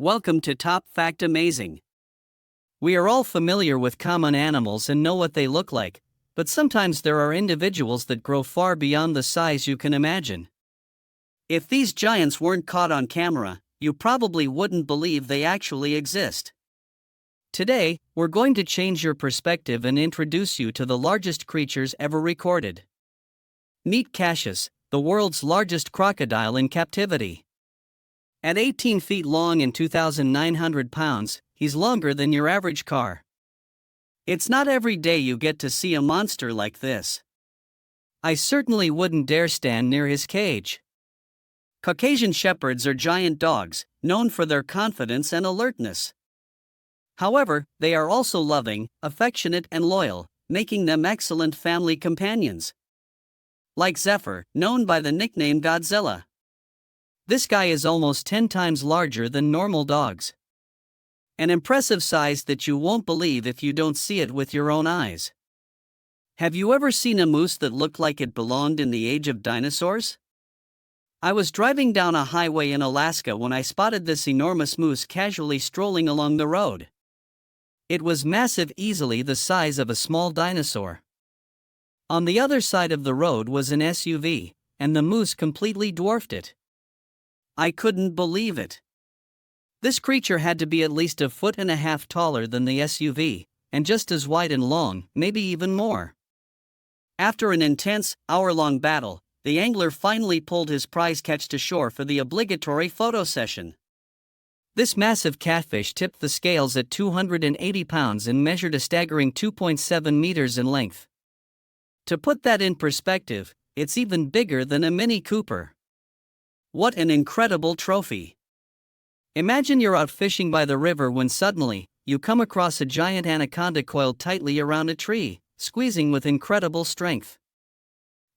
Welcome to Top Fact Amazing. We are all familiar with common animals and know what they look like, but sometimes there are individuals that grow far beyond the size you can imagine. If these giants weren't caught on camera, you probably wouldn't believe they actually exist. Today, we're going to change your perspective and introduce you to the largest creatures ever recorded. Meet Cassius, the world's largest crocodile in captivity. At 18 feet long and 2,900 pounds, he's longer than your average car. It's not every day you get to see a monster like this. I certainly wouldn't dare stand near his cage. Caucasian Shepherds are giant dogs, known for their confidence and alertness. However, they are also loving, affectionate, and loyal, making them excellent family companions. Like Zephyr, known by the nickname Godzilla. This guy is almost 10 times larger than normal dogs. An impressive size that you won't believe if you don't see it with your own eyes. Have you ever seen a moose that looked like it belonged in the age of dinosaurs? I was driving down a highway in Alaska when I spotted this enormous moose casually strolling along the road. It was massive, easily the size of a small dinosaur. On the other side of the road was an SUV, and the moose completely dwarfed it. I couldn't believe it. This creature had to be at least 1.5 feet taller than the SUV, and just as wide and long, maybe even more. After an intense, hour-long battle, the angler finally pulled his prize catch to shore for the obligatory photo session. This massive catfish tipped the scales at 280 pounds and measured a staggering 2.7 meters in length. To put that in perspective, it's even bigger than a Mini Cooper. What an incredible trophy! Imagine you're out fishing by the river when suddenly, you come across a giant anaconda coiled tightly around a tree, squeezing with incredible strength.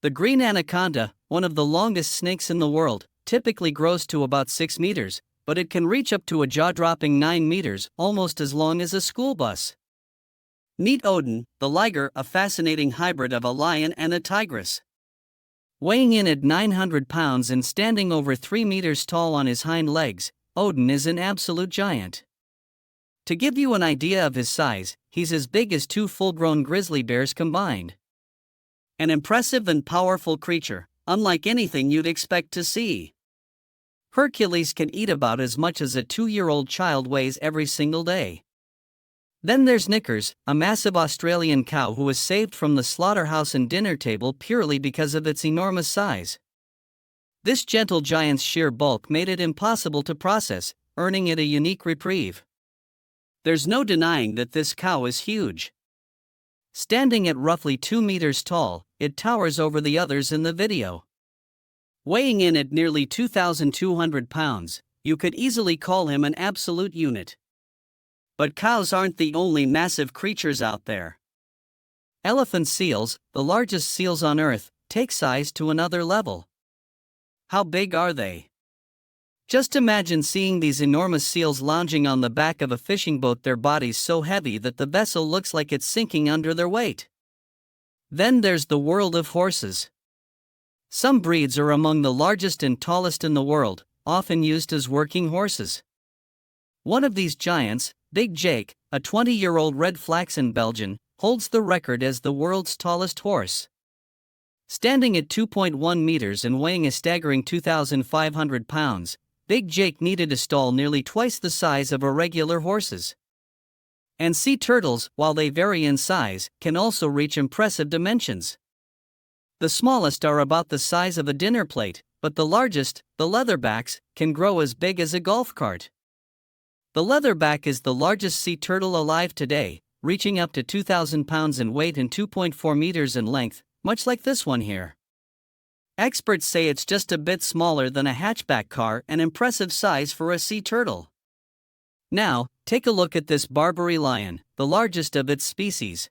The green anaconda, one of the longest snakes in the world, typically grows to about 6 meters, but it can reach up to a jaw-dropping 9 meters, almost as long as a school bus. Meet Odin, the liger, a fascinating hybrid of a lion and a tigress. Weighing in at 900 pounds and standing over 3 meters tall on his hind legs, Odin is an absolute giant. To give you an idea of his size, he's as big as 2 full-grown grizzly bears combined. An impressive and powerful creature, unlike anything you'd expect to see. Hercules can eat about as much as a 2-year-old child weighs every single day. Then there's Knickers, a massive Australian cow who was saved from the slaughterhouse and dinner table purely because of its enormous size. This gentle giant's sheer bulk made it impossible to process, earning it a unique reprieve. There's no denying that this cow is huge. Standing at roughly 2 meters tall, it towers over the others in the video. Weighing in at nearly 2,200 pounds, you could easily call him an absolute unit. But cows aren't the only massive creatures out there. Elephant seals, the largest seals on Earth, take size to another level. How big are they? Just imagine seeing these enormous seals lounging on the back of a fishing boat, their bodies so heavy that the vessel looks like it's sinking under their weight. Then there's the world of horses. Some breeds are among the largest and tallest in the world, often used as working horses. One of these giants, Big Jake, a 20-year-old red Flaxen Belgian, holds the record as the world's tallest horse. Standing at 2.1 meters and weighing a staggering 2,500 pounds, Big Jake needed a stall nearly twice the size of regular horses. And sea turtles, while they vary in size, can also reach impressive dimensions. The smallest are about the size of a dinner plate, but the largest, the leatherbacks, can grow as big as a golf cart. The leatherback is the largest sea turtle alive today, reaching up to 2,000 pounds in weight and 2.4 meters in length, much like this one here. Experts say it's just a bit smaller than a hatchback car, an impressive size for a sea turtle. Now, take a look at this Barbary lion, the largest of its species.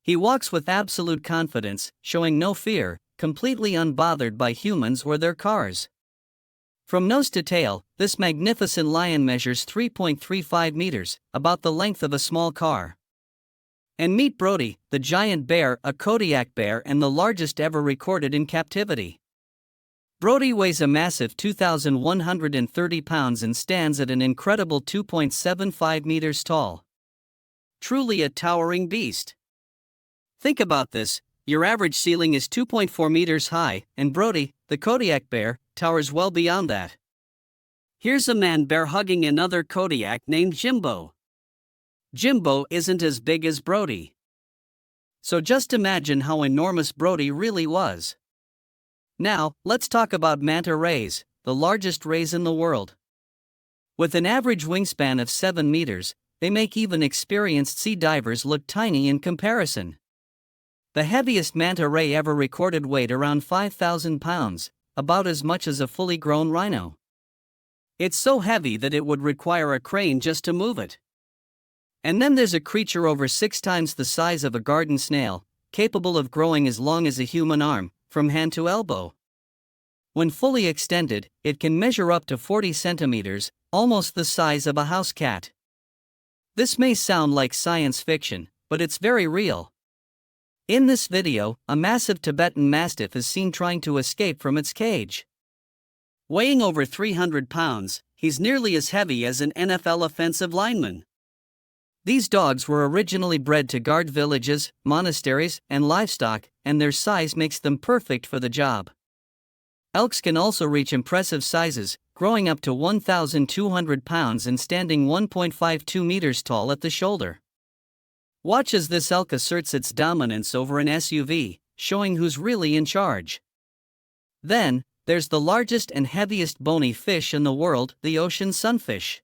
He walks with absolute confidence, showing no fear, completely unbothered by humans or their cars. From nose to tail, this magnificent lion measures 3.35 meters, about the length of a small car. And meet Brody, the giant bear, a Kodiak bear and the largest ever recorded in captivity. Brody weighs a massive 2,130 pounds and stands at an incredible 2.75 meters tall. Truly a towering beast. Think about this, your average ceiling is 2.4 meters high, and Brody, the Kodiak bear, towers well beyond that. Here's a man bear hugging another Kodiak named Jimbo. Jimbo isn't as big as Brody. So just imagine how enormous Brody really was. Now, let's talk about manta rays, the largest rays in the world. With an average wingspan of 7 meters, they make even experienced sea divers look tiny in comparison. The heaviest manta ray ever recorded weighed around 5,000 pounds, about as much as a fully grown rhino. It's so heavy that it would require a crane just to move it. And then there's a creature over 6 times the size of a garden snail, capable of growing as long as a human arm, from hand to elbow. When fully extended, it can measure up to 40 centimeters, almost the size of a house cat. This may sound like science fiction, but it's very real. In this video, a massive Tibetan Mastiff is seen trying to escape from its cage. Weighing over 300 pounds, he's nearly as heavy as an NFL offensive lineman. These dogs were originally bred to guard villages, monasteries, and livestock, and their size makes them perfect for the job. Elks can also reach impressive sizes, growing up to 1,200 pounds and standing 1.52 meters tall at the shoulder. Watch as this elk asserts its dominance over an SUV, showing who's really in charge. Then, there's the largest and heaviest bony fish in the world, the ocean sunfish.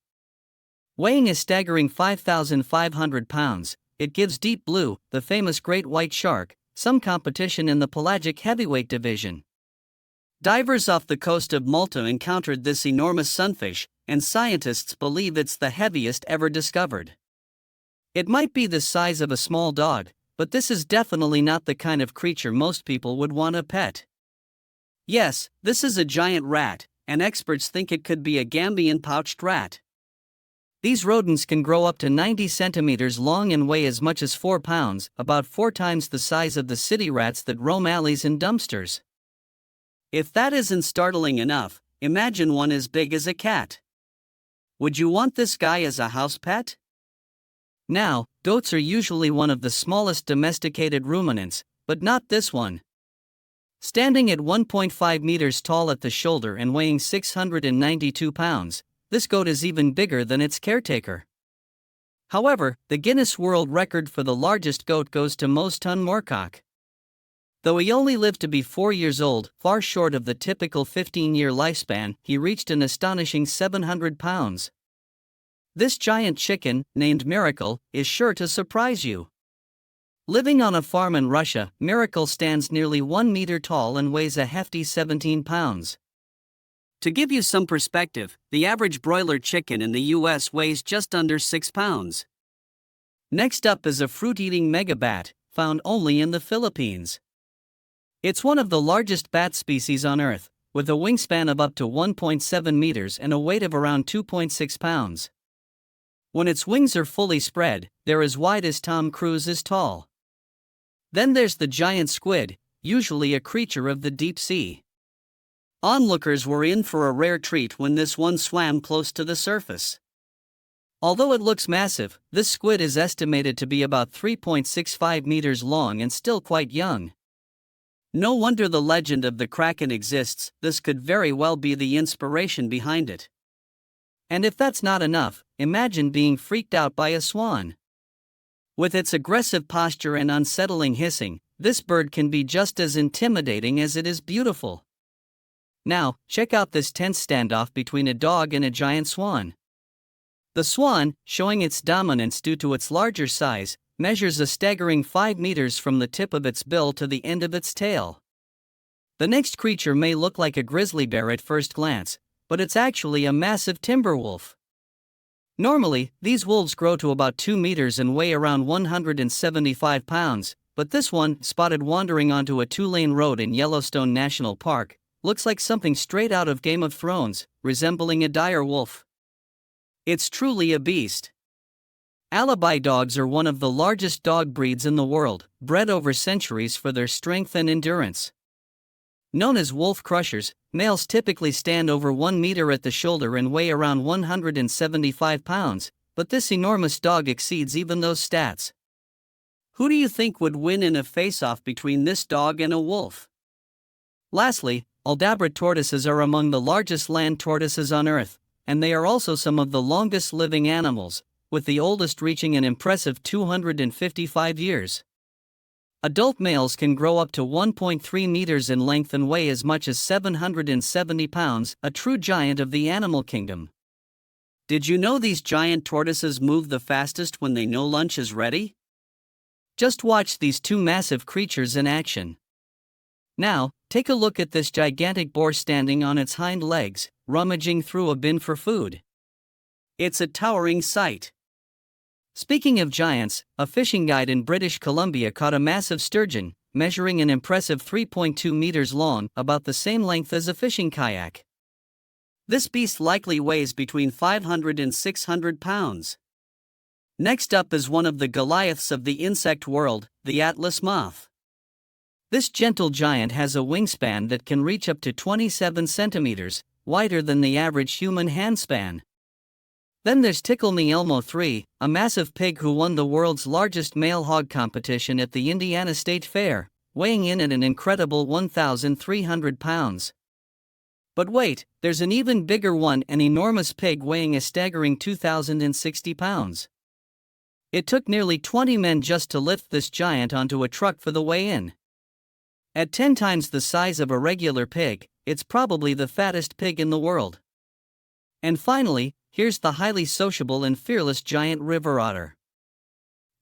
Weighing a staggering 5,500 pounds, it gives Deep Blue, the famous great white shark, some competition in the pelagic heavyweight division. Divers off the coast of Malta encountered this enormous sunfish, and scientists believe it's the heaviest ever discovered. It might be the size of a small dog, but this is definitely not the kind of creature most people would want to pet. Yes, this is a giant rat, and experts think it could be a Gambian pouched rat. These rodents can grow up to 90 centimeters long and weigh as much as 4 pounds, about 4 times the size of the city rats that roam alleys and dumpsters. If that isn't startling enough, imagine one as big as a cat. Would you want this guy as a house pet? Now, goats are usually one of the smallest domesticated ruminants, but not this one. Standing at 1.5 meters tall at the shoulder and weighing 692 pounds, this goat is even bigger than its caretaker. However, the Guinness World Record for the largest goat goes to Mose-Tun Moorcock. Though he only lived to be 4 years old, far short of the typical 15-year lifespan, he reached an astonishing 700 pounds. This giant chicken, named Miracle, is sure to surprise you. Living on a farm in Russia, Miracle stands nearly 1 meter tall and weighs a hefty 17 pounds. To give you some perspective, the average broiler chicken in the US weighs just under 6 pounds. Next up is a fruit-eating megabat, found only in the Philippines. It's one of the largest bat species on Earth, with a wingspan of up to 1.7 meters and a weight of around 2.6 pounds. When its wings are fully spread, they're as wide as Tom Cruise is tall. Then there's the giant squid, usually a creature of the deep sea. Onlookers were in for a rare treat when this one swam close to the surface. Although it looks massive, this squid is estimated to be about 3.65 meters long and still quite young. No wonder the legend of the Kraken exists, this could very well be the inspiration behind it. And if that's not enough, imagine being freaked out by a swan. With its aggressive posture and unsettling hissing, this bird can be just as intimidating as it is beautiful. Now, check out this tense standoff between a dog and a giant swan. The swan, showing its dominance due to its larger size, measures a staggering 5 meters from the tip of its bill to the end of its tail. The next creature may look like a grizzly bear at first glance, but it's actually a massive timber wolf. Normally, these wolves grow to about 2 meters and weigh around 175 pounds, but this one, spotted wandering onto a 2-lane road in Yellowstone National Park, looks like something straight out of Game of Thrones, resembling a dire wolf. It's truly a beast. Alibi dogs are one of the largest dog breeds in the world, bred over centuries for their strength and endurance. Known as wolf crushers, males typically stand over 1 meter at the shoulder and weigh around 175 pounds, but this enormous dog exceeds even those stats. Who do you think would win in a face-off between this dog and a wolf? Lastly, Aldabra tortoises are among the largest land tortoises on Earth, and they are also some of the longest living animals, with the oldest reaching an impressive 255 years. Adult males can grow up to 1.3 meters in length and weigh as much as 770 pounds, a true giant of the animal kingdom. Did you know these giant tortoises move the fastest when they know lunch is ready? Just watch these two massive creatures in action. Now, take a look at this gigantic boar standing on its hind legs, rummaging through a bin for food. It's a towering sight. Speaking of giants, a fishing guide in British Columbia caught a massive sturgeon, measuring an impressive 3.2 meters long, about the same length as a fishing kayak. This beast likely weighs between 500 and 600 pounds. Next up is one of the Goliaths of the insect world, the Atlas moth. This gentle giant has a wingspan that can reach up to 27 centimeters, wider than the average human handspan. Then there's Tickle Me Elmo 3, a massive pig who won the world's largest male hog competition at the Indiana State Fair, weighing in at an incredible 1,300 pounds. But wait, there's an even bigger one, an enormous pig weighing a staggering 2,060 pounds. It took nearly 20 men just to lift this giant onto a truck for the weigh-in. At 10 times the size of a regular pig, it's probably the fattest pig in the world. And finally, here's the highly sociable and fearless giant river otter.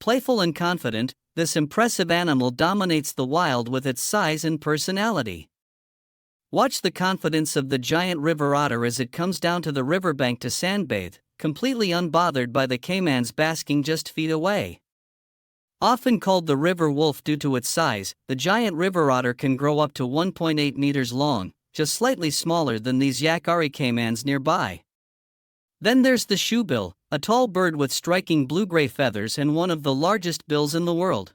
Playful and confident, this impressive animal dominates the wild with its size and personality. Watch the confidence of the giant river otter as it comes down to the riverbank to sandbathe, completely unbothered by the caimans basking just feet away. Often called the river wolf due to its size, the giant river otter can grow up to 1.8 meters long, just slightly smaller than these yakari caimans nearby. Then there's the shoebill, a tall bird with striking blue-gray feathers and one of the largest bills in the world.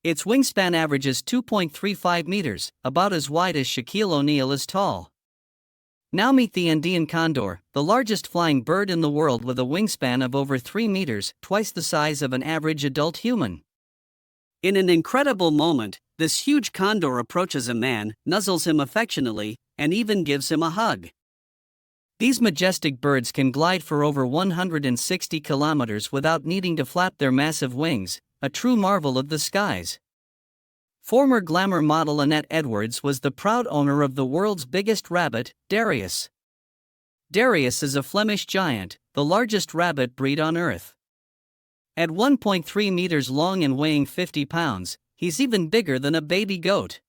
Its wingspan averages 2.35 meters, about as wide as Shaquille O'Neal is tall. Now meet the Andean condor, the largest flying bird in the world with a wingspan of over 3 meters, twice the size of an average adult human. In an incredible moment, this huge condor approaches a man, nuzzles him affectionately, and even gives him a hug. These majestic birds can glide for over 160 kilometers without needing to flap their massive wings, a true marvel of the skies. Former glamour model Annette Edwards was the proud owner of the world's biggest rabbit, Darius. Darius is a Flemish giant, the largest rabbit breed on Earth. At 1.3 meters long and weighing 50 pounds, he's even bigger than a baby goat.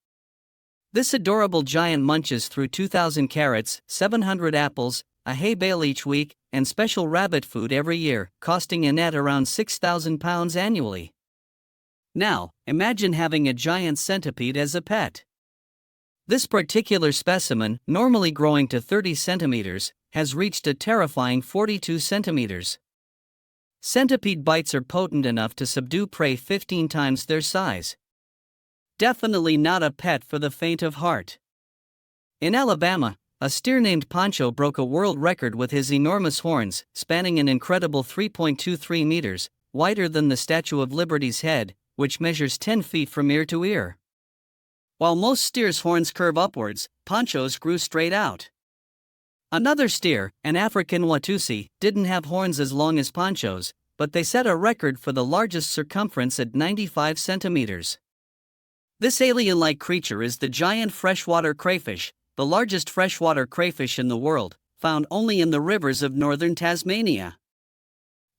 This adorable giant munches through 2,000 carrots, 700 apples, a hay bale each week, and special rabbit food every year, costing Annette around 6,000 pounds annually. Now, imagine having a giant centipede as a pet. This particular specimen, normally growing to 30 centimeters, has reached a terrifying 42 centimeters. Centipede bites are potent enough to subdue prey 15 times their size. Definitely not a pet for the faint of heart. In Alabama, a steer named Pancho broke a world record with his enormous horns, spanning an incredible 3.23 meters, wider than the Statue of Liberty's head, which measures 10 feet from ear to ear. While most steers' horns curve upwards, Pancho's grew straight out. Another steer, an African Watusi, didn't have horns as long as Pancho's, but they set a record for the largest circumference at 95 centimeters. This alien-like creature is the giant freshwater crayfish, the largest freshwater crayfish in the world, found only in the rivers of northern Tasmania.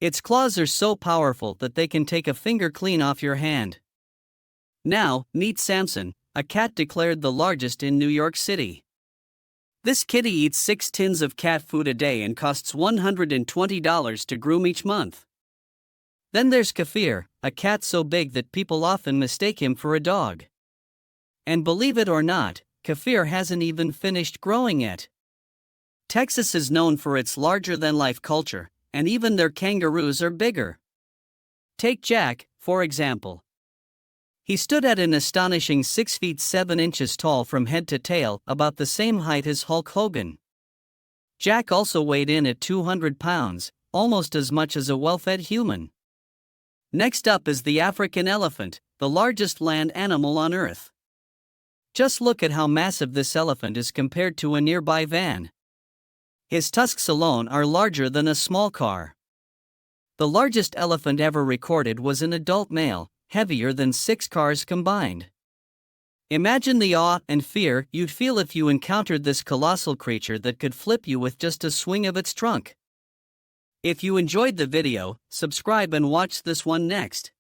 Its claws are so powerful that they can take a finger clean off your hand. Now, meet Samson, a cat declared the largest in New York City. This kitty eats 6 tins of cat food a day and costs $120 to groom each month. Then there's Kafir, a cat so big that people often mistake him for a dog. And believe it or not, Kafir hasn't even finished growing yet. Texas is known for its larger-than-life culture, and even their kangaroos are bigger. Take Jack, for example. He stood at an astonishing 6 feet 7 inches tall from head to tail, about the same height as Hulk Hogan. Jack also weighed in at 200 pounds, almost as much as a well-fed human. Next up is the African elephant, the largest land animal on Earth. Just look at how massive this elephant is compared to a nearby van. His tusks alone are larger than a small car. The largest elephant ever recorded was an adult male, heavier than 6 cars combined. Imagine the awe and fear you'd feel if you encountered this colossal creature that could flip you with just a swing of its trunk. If you enjoyed the video, subscribe and watch this one next.